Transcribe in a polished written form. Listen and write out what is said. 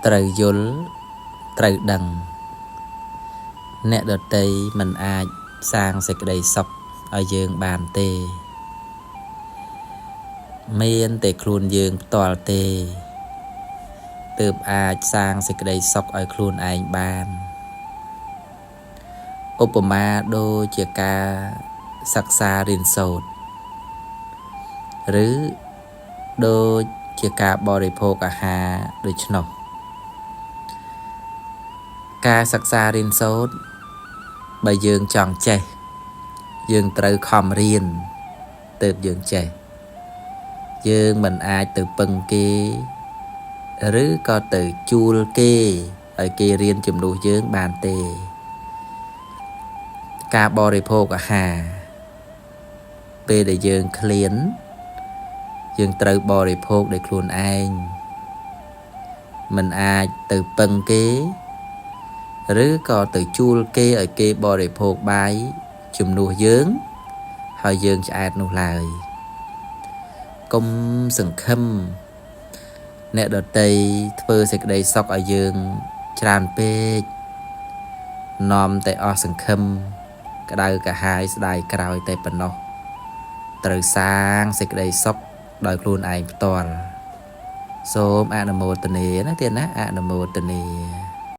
ត្រូវយល់ត្រូវដឹងអ្នកដទៃមិនអាចសាងសេចក្តីសុខឲ្យយើងបានទេមានតែខ្លួនយើងផ្ទាល់ទេទើបអាចសាងសេចក្តីសុខឲ្យខ្លួនឯងបានឧបមាដូចជាការសិក្សារៀនសូត្រឬដូចជាការបរិភោគអាហារដូច្នោះការសិក្សារៀនសូត្របើយើងចង់ចេះយើងត្រូវខំរៀនទើបយើងចេះយើងមិនអាចទៅពឹងគេឬក៏ទៅជួលគេឲ្យគេរៀនជំនួសយើងបានទេការបរិភោគអាហារពេលដែលយើងឃ្លានយើងត្រូវបរិភោគដោយខ្លួនឯងមិនអាចទៅពឹងគេឬក៏ទៅជួលគេឲ្យគេបរិភោគបាយជំនួសយើងហើយយើងឆ្អែតនោះឡើយកុំសង្ឃឹមអ្នកដទៃធ្វើសេចក្តីសុខឲ្យយើងច្រើនពេកនាំតែអស់សង្ឃឹមក្តៅកាហាយស្ដាយក្រោយតែប៉ុណ្ណោះត្រូវសាងសេចក្តីសុខដោយខ្លួនឯងផ្ទាល់សូមអនុមោទនាណាទៀតណាអនុមោទនា